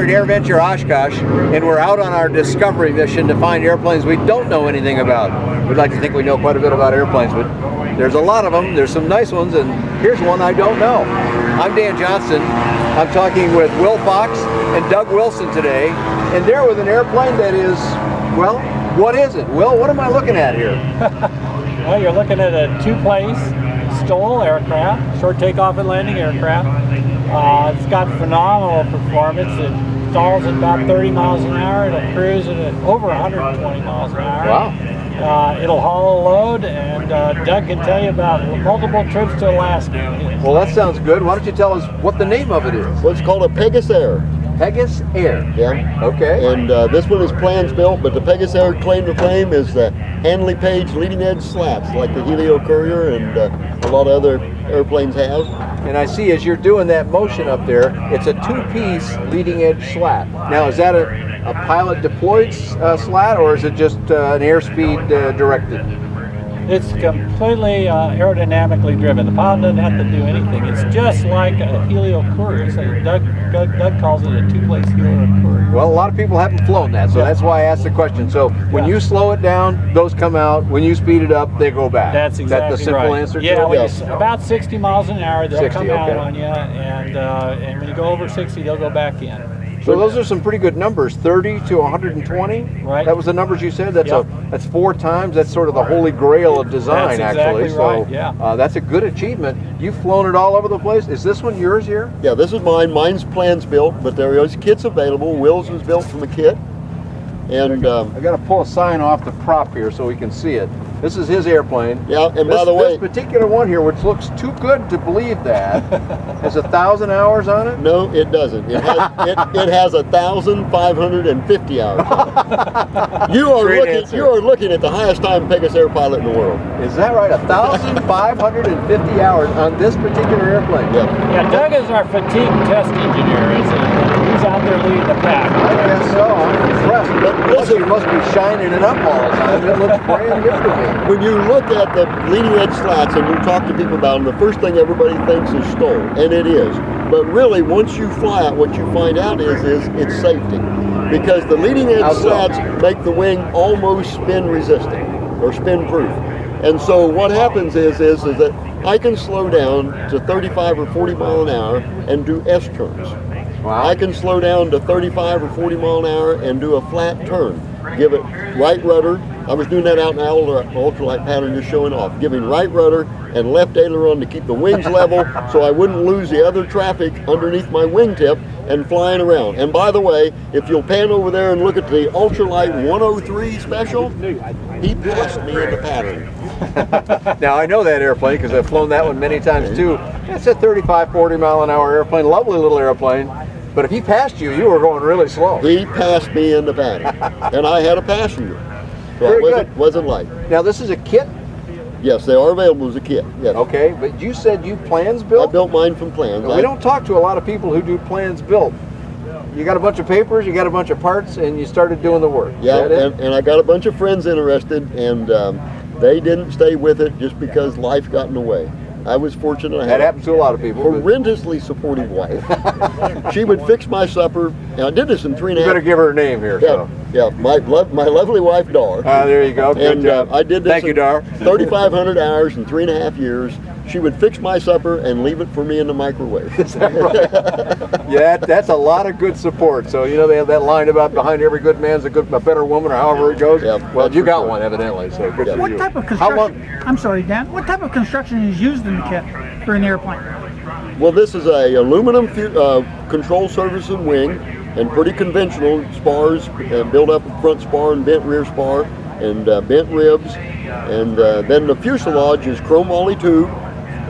at AirVenture Oshkosh, and we're out on our discovery mission to find airplanes we don't know anything about. We'd like to think we know quite a bit about airplanes, but there's a lot of them. There's some nice ones, and here's one I don't know. I'm Dan Johnson. I'm talking with Will Fox and Doug Wilson today, and they're with an airplane that is, well, what is it? Will, what am I looking at here? Well, you're looking at a two-place STOL aircraft, short takeoff and landing aircraft. It's got phenomenal performance. It stalls at about 30 miles an hour. It'll cruise at over 120 miles an hour. Wow. It'll haul a load, and Doug can tell you about multiple trips to Alaska. Well, that sounds good. Why don't you tell us what the name of it is? Well, it's called a Pegasair. Pegasair. Yeah. Okay. And this one is plans built, but the Pegasair claim to fame is the Handley Page leading edge slats, like the Helio Courier and a lot of other airplanes have. And I see as you're doing that motion up there, it's a two-piece leading edge slat. Now, is that a pilot deployed slat, or is it just an airspeed directed? It's completely aerodynamically driven. The pilot doesn't have to do anything. It's just like a Helio Courier. So Doug calls it a two-place Helio Courier. Well, a lot of people haven't flown that, so that's why I asked the question. So when you slow it down, those come out. When you speed it up, they go back. That's exactly Is that the simple answer to yeah, it? Yes. About 60 miles an hour, they'll 60, come out okay. on you, and when you go over 60, they'll go back in. So those are some pretty good numbers, 30 to 120. Right. That was the numbers you said. That's 4 times. That's sort of the holy grail of design, that's actually. Exactly right. So yeah. that's a good achievement. You've flown it all over the place. Is this one yours here? Yeah, this is mine. Mine's plans built, but there is kits available. Will's was built from a kit. And I got to pull a sign off the prop here so we can see it. This is his airplane. Yeah, and by the way, this particular one here, which looks too good to believe that, has 1,000 hours on it. no, it doesn't. It has 1,550 hours on it. You are looking at the highest time Pegasair pilot in the world. Is that right? 1,550 hours on this particular airplane. Yeah. Yeah, Doug is our fatigue test engineer. He's out there leading the pack. I guess so. I'm impressed. You must be shining it up all the time. It looks brand new to me. When you look at the leading edge slats and you talk to people about them, the first thing everybody thinks is STOL, and it is. But really, once you fly it, what you find out is it's safety. Because the leading edge slats make the wing almost spin resistant or spin proof. And so what happens is that I can slow down to 35 or 40 mile an hour and do S turns. Wow. I can slow down to 35 or 40 mile an hour and do a flat turn. Give it right rudder. I was doing that out in our ultralight pattern, just showing off. Giving right rudder and left aileron to keep the wings level so I wouldn't lose the other traffic underneath my wingtip and flying around. And by the way, if you'll pan over there and look at the ultralight 103 special, he pushed me in the pattern. Now, I know that airplane because I've flown that one many times too. It's a 35, 40 mile an hour airplane, lovely little airplane. But if he passed you, you were going really slow. He passed me in the pattern, and I had a passenger. So it wasn't light. Now, this is a kit? Yes, they are available as a kit. Yes. Okay, but you said you plans built? I built mine from plans. We don't talk to a lot of people who do plans built. You got a bunch of papers, you got a bunch of parts, and you started doing the work. Yeah, and I got a bunch of friends interested, and they didn't stay with it just because life got in the way. I was fortunate. I had that happens to a lot of people. Horrendously supportive wife. She would fix my supper. And I did this in 3.5. You better give her a name here. Yeah, yeah. My lovely wife, Dar. There you go. Good job. I did this. Thank you, Dar. 3,500 hours in 3.5 years. She would fix my supper and leave it for me in the microwave. Is that right? Yeah, that's a lot of good support. So you know they have that line about behind every good man's a better woman, or however it goes. Yeah, well, you got one evidently. So good for you. What type of construction? I'm sorry, Dan. What type of construction is used in the kit for an airplane? Well, this is a aluminum control surface and wing, and pretty conventional spars, built up a front spar and bent rear spar, and bent ribs, and then the fuselage is chrome moly tube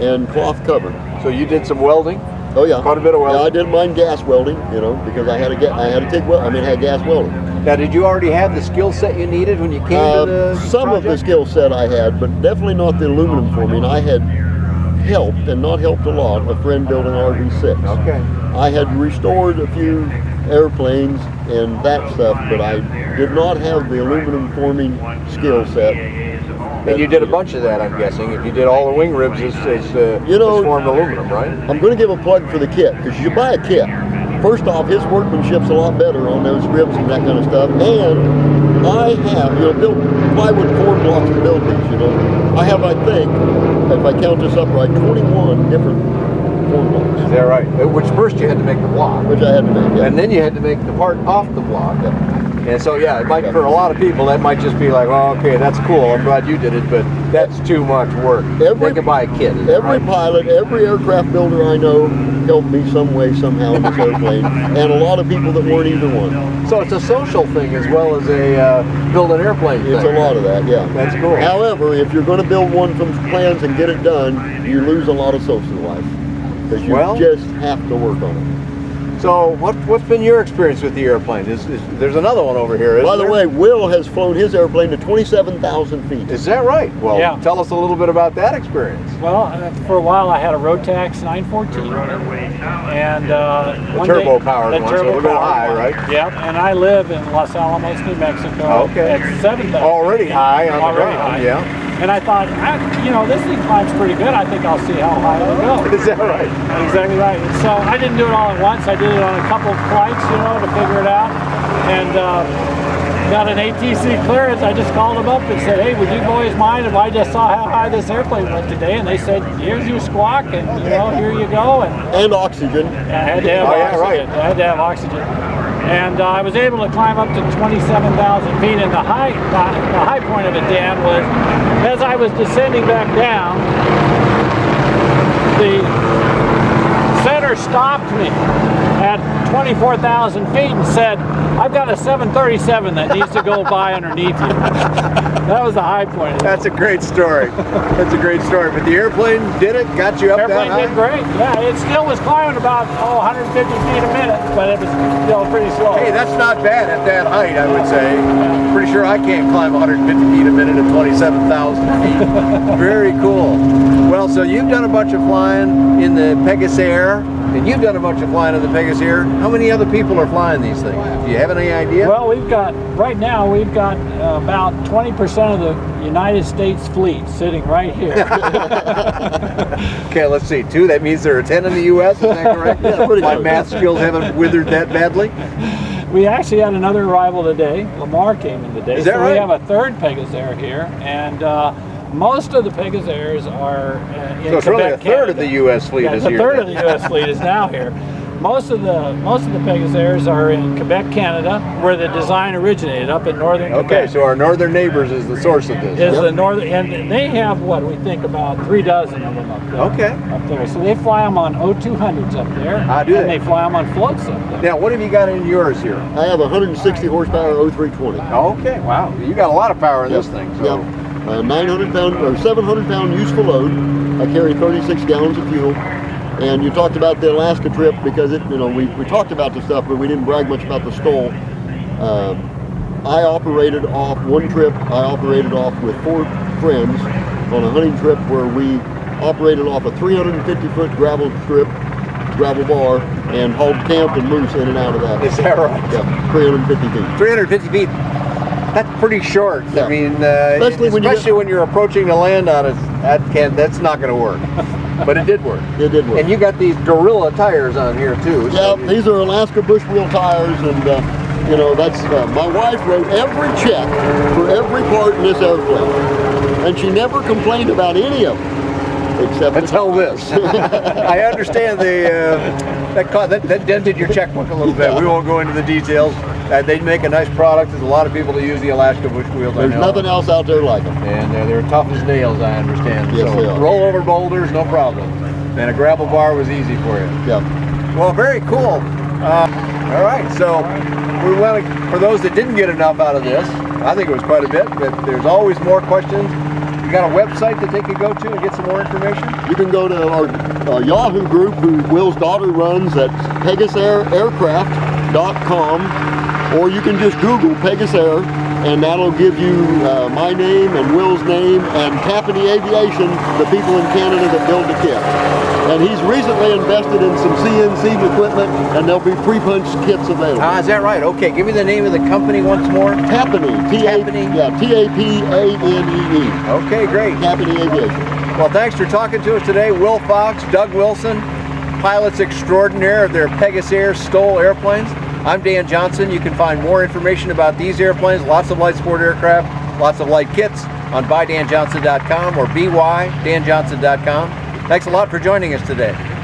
and cloth covered. So you did some welding? Oh yeah, quite a bit of welding. Yeah, I did mine gas welding, you know, because I had gas welding. Now, did you already have the skill set you needed when you came to the some project? of the skill set I had, but definitely not the aluminum forming. I had helped, and not helped a lot, a friend building RV6. Okay. I had restored a few airplanes and that stuff, but I did not have the aluminum forming skill set. And you did a bunch of that, I'm guessing. If you did all the wing ribs, it's formed aluminum, right? I'm going to give a plug for the kit, because you buy a kit, first off, his workmanship's a lot better on those ribs and that kind of stuff. And I have, built plywood form blocks to build these, I have, I think, if I count this up right, 21 different form blocks. Is that right? Which first you had to make the block. Which I had to make, yeah. And then you had to make the part off the block. And so, yeah, it might, for a lot of people, that might just be like, oh, okay, that's cool. I'm glad you did it, but that's too much work. They can buy a kit. Every pilot, every aircraft builder I know helped me some way, somehow in this airplane, and a lot of people that weren't either one. So it's a social thing as well as a build an airplane thing. It's a lot of that, yeah. That's cool. However, if you're going to build one from plans and get it done, you lose a lot of social life because you just have to work on it. So what's been your experience with the airplane? There's another one over here, isn't By the there? way, Will has flown his airplane to 27,000 feet. Is that right? Well, tell us a little bit about that experience. Well, for a while I had a Rotax 914, and the turbo-powered one, so a little high, right? Yep, and I live in Los Alamos, New Mexico. Okay. At 7,000. Already high on the ground. High. Yeah. And I thought, this thing climbs pretty good. I think I'll see how high it'll go. Is that right? Exactly right. And so I didn't do it all at once. I did it on a couple of flights, to figure it out. And got an ATC clearance. I just called them up and said, hey, would you boys mind if I just saw how high this airplane went today? And they said, here's your squawk, and here you go. And oxygen. I had to have oxygen. Right. I had to have oxygen. And I was able to climb up to 27,000 feet. And the high point of it, Dan, was as I was descending back down, the center stopped me at 24,000 feet and said, I've got a 737 that needs to go by underneath you. That was the high point. That's a great story. That's a great story. But the airplane did it, got you up that high? The airplane did great. Yeah, it still was climbing about 150 feet a minute, but it was still pretty slow. Hey, that's not bad at that height, I would say. Pretty sure I can't climb 150 feet a minute at 27,000 feet. Very cool. Well, so you've done a bunch of flying in the Pegasair, and you've done a bunch of flying in the Pegasair. How many other people are flying these things? Do you have any idea? Well, right now we've got about 20% of the United States fleet sitting right here. Okay, let's see. 2, that means there are 10 in the U.S., is that correct? Yeah, pretty My good. math skills haven't withered that badly. We actually had another arrival today. Lamar came in today. Is that right? We have a third Pegasair here, and most of the Pegasairs are in So it's really a Quebec, third of Canada. the U.S. fleet is A here. third of the U.S. fleet is now here. Most of the Pegasairs are in Quebec, Canada, where the design originated, up in northern Okay, Quebec. so our northern neighbors is the source of this. Is the northern, and they have what we think about 3 dozen of them up there. Okay. Up there, so they fly them on O200s up there. Do and they? they fly them on floats up there. Now, what have you got in yours here? I have a 160 horsepower 0320. Okay, wow. You got a lot of power in this thing. So. Yep. 900 pound or 700 pound useful load. I carry 36 gallons of fuel. And you talked about the Alaska trip because we talked about the stuff, but we didn't brag much about the STOL. I operated off one trip. I operated off with 4 friends on a hunting trip where we operated off a 350-foot gravel bar, and hauled camp and moose in and out of that. Is that right? Yeah, 350 feet. 350 feet. That's pretty short. Yeah. I mean, Especially when you're approaching the land on it, that's not going to work. But it did work. It did work. And you got these Gorilla tires on here too. Yeah, these are Alaska bush wheel tires, and that's my wife wrote every check for every part in this airplane, and she never complained about any of them except until this. I understand that dented your checkbook a little bit. We won't go into the details. They make a nice product. There's a lot of people that use the Alaska bush wheels. There's nothing else out there like them. And they're tough as nails, I understand. Yes, so they are. roll over boulders, no problem. And a gravel bar was easy for you. Yeah. Well, very cool. All right, so we want to, for those that didn't get enough out of this, I think it was quite a bit, but there's always more questions. You got a website that they could go to and get some more information? You can go to our Yahoo group, who Will's daughter runs, at PegasairAircraft.com, or you can just Google Pegasair, and that'll give you my name and Will's name and Tapanee Aviation, the people in Canada that build the kit. And he's recently invested in some CNC equipment, and there'll be pre-punched kits available. Is that right? Okay, give me the name of the company once more. Tapanee. Tapanee? Yeah, T-A-P-A-N-E-E. Okay, great. Tapanee Aviation. Well, thanks for talking to us today. Will Fox, Doug Wilson, pilots extraordinaire of their Pegasair STOL airplanes. I'm Dan Johnson. You can find more information about these airplanes, lots of light sport aircraft, lots of light kits on buydanjohnson.com or bydanjohnson.com. Thanks a lot for joining us today.